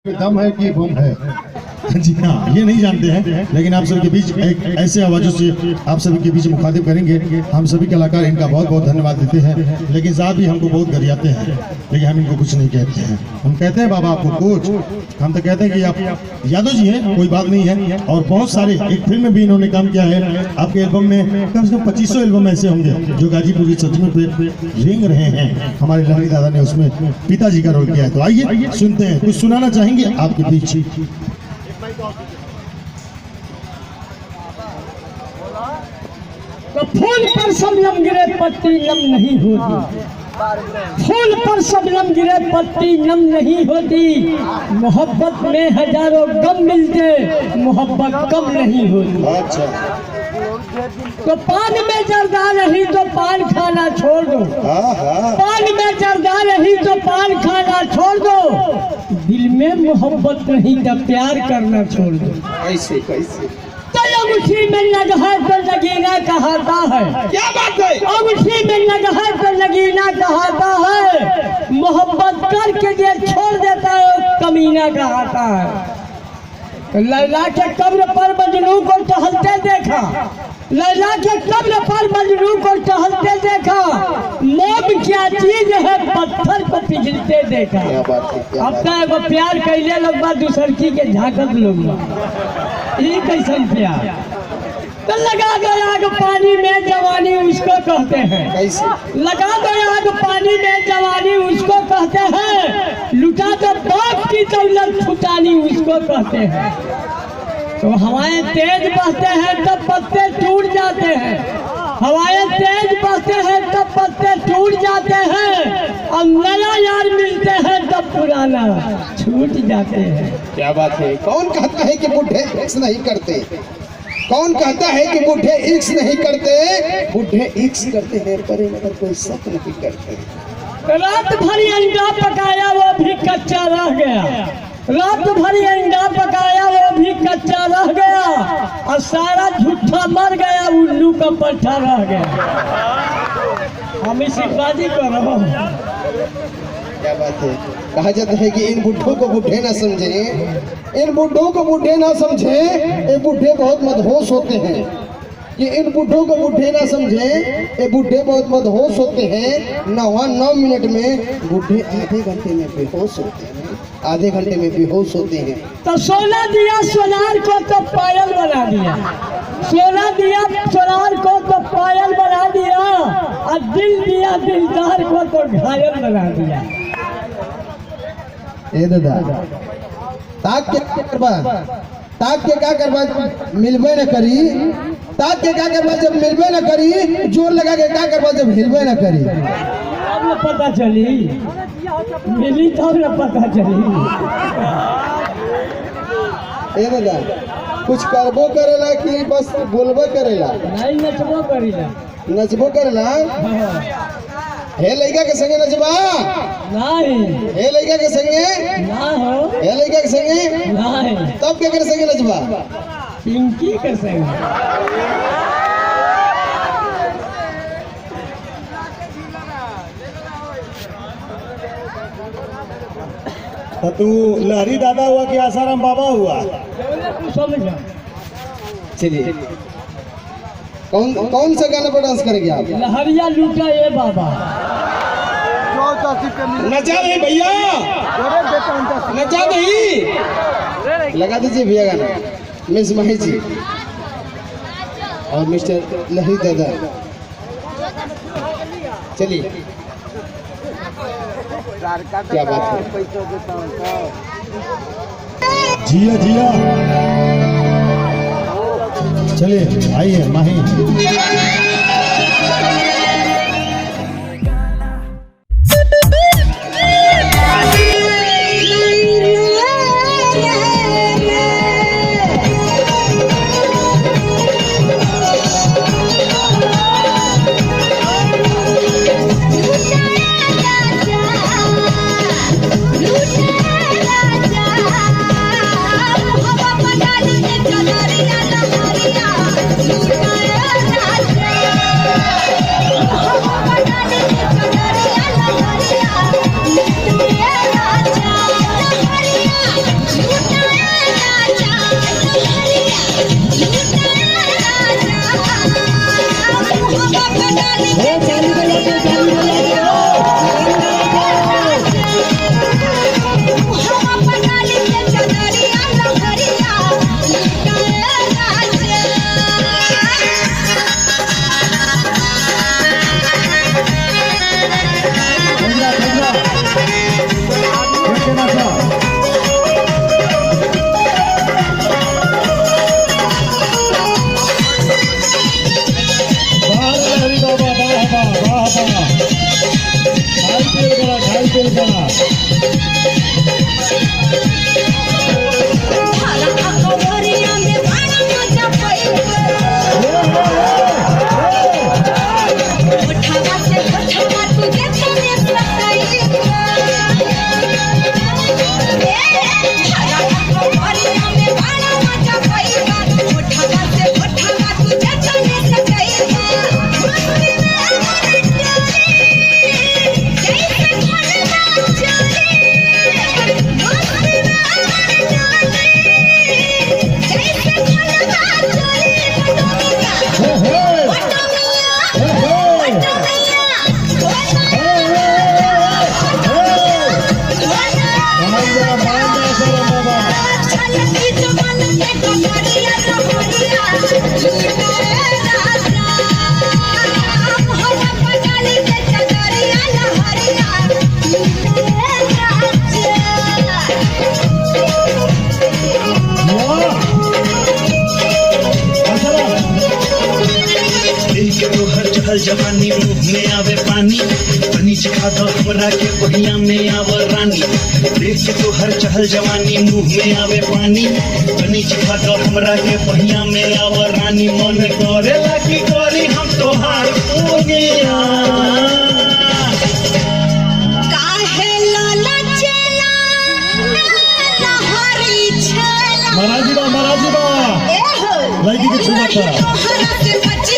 दम है कि बम है। जी हाँ, ये नहीं जानते हैं, लेकिन आप सभी के बीच एक ऐसे आवाजों से आप सभी के बीच मुखातिब करेंगे। हम सभी कलाकार इनका बहुत बहुत धन्यवाद देते हैं, लेकिन साहब भी हमको बहुत गरियाते हैं, लेकिन हम इनको कुछ नहीं कहते हैं। हम कहते हैं बाबा आपको कुछ, हम तो कहते हैं कि आप यादव जी हैं, कोई बात नहीं है। और बहुत सारे एक फिल्म में भी इन्होंने काम किया है। आपके एल्बम में कम से कम 2500 एल्बम ऐसे होंगे जो गाजीपुर की सचमुच पे रेंग रहे हैं। हमारे लहरी दादा ने उसमें पिताजी का रोल किया है। तो आइए सुनते हैं, कुछ सुनाना चाहेंगे आपके बीच। तो फूल पर शबनम गिरे पत्ती नम नहीं होती, फूल पर शबनम गिरे पत्ती नम नहीं होती। मोहब्बत में हजारों गम मिलते, मोहब्बत कम नहीं होती। अच्छा, तो पान में जर्दा नहीं तो पान खाना छोड़ दो, पान में जर्दा नहीं तो पान खाना छोड़ दो। दिल में मोहब्बत नहीं तो प्यार करना छोड़ दो। कैसे कैसे अंगूठी में नगहा तो लगीना कहता है, क्या बात है? अंगूठी में नगहा तो लगीना कहता है। मोहब्बत करके ये छोड़ देता है, कमीना कहता है। तो लैला के कब्र पर मजनू को टहलते देखा, लैला के कब्र पर मजनू को टहलते देखा। मौत क्या चीज है, पत्थर को पिघलते देखा। अब तो प्यार कैले लोग बा दूसरकी के झाकत लोग ये कैसन प्यार। तो लगा दो आग पानी में जवानी उसको कहते हैं, कैसे लगा दो आग पानी में जवानी उसको कहते हैं। लुटा दो बाप की दौलत छुटानी उसको कहते हैं। तो हवाएं तेज बहते हैं तब पत्ते टूट जाते हैं, हवाएं तेज बहते हैं तब पत्ते टूट जाते हैं। और नया यार मिलते हैं तब पुराना छूट जाते हैं। क्या बात है? कौन कहता है कि बूढ़े इक्स नहीं करते? कौन कहता है कि बूढ़े इक्स नहीं करते? बूढ़े इक्स करते हैं पर मगर कोई शक नहीं करते। रात भरी अंडा पकाया वो भी कच्चा रह गया, रात भरी अंडा पकाया वो भी कच्चा रह गया। और सारा झूठा मर गया, उल्लू का पट्टा रह गया। हम सिपाही कर रहा हूँ। क्या बात है? कहा जाता है कि इन बुढ़ों को बूढ़े ना समझे, इन बुढ़ों को बूढ़े ना समझे। ये बूढ़े बहुत मदहोश होते हैं, कि इन बुढ़ों को बूढ़े ना समझे। ये बूढ़े बहुत मदहोश होते हैं। 9 मिनट में बूढ़े आधे घंटे में बेहोश होते हैं, आधे घंटे में बेहोश होते हैं। तो सोना दिया सोनार को तो पायल बना दिया, सोना दिया सोनार को तो पायल बना दिया। और दिल दिया दिलदार को तो घायल बना दिया। ए दादा, ताक के क्या करबा, ताक के क्या करबा, मिलबे न करी। ताक के क्या करबा जब मिलबे न करी, जोर लगा के क्या करबा जब हिलबे न करी। अब न पता चली, मिली तब न पता चली। ए दादा, कुछ करबो करेला कि बस बोलबो करेला? नहीं नचबो करीला, नचबो करेला। हे लड़का के संगे नचबा? नहीं। हे लड़का के संगे ना हो, हे लड़का के संगे नहीं। तब क्या करे संगे नचबा? पिंकी के संग। तो तू लहरी दादा हुआ कि आसाराम बाबा हुआ? समझ चलिए, कौन सा गाना पर डांस करेंगे आप? लहरिया लूटा ये बाबा। नचा नहीं भैया, नचा नहीं। लगा दीजिए भैया गाना, मिस माही जी और मिस्टर लहरी दादा। चलिए, क्या बात है? जिया जिया, चलिए आइए माही। के तोहर चहल जवानी मुंह में आवे पानी तनी चिखा दो हमरा के बहिया में आव रानी देख के तोहर चहल जवानी मुंह में आवे पानी तनी चिखा दो हमरा के बहिया में आव रानी मन करेला की करी हम तोहार पूनिया काहे लाला चला लहरी छला महाराजी बा ए हो लड़की के छुआ था तोहरा से बच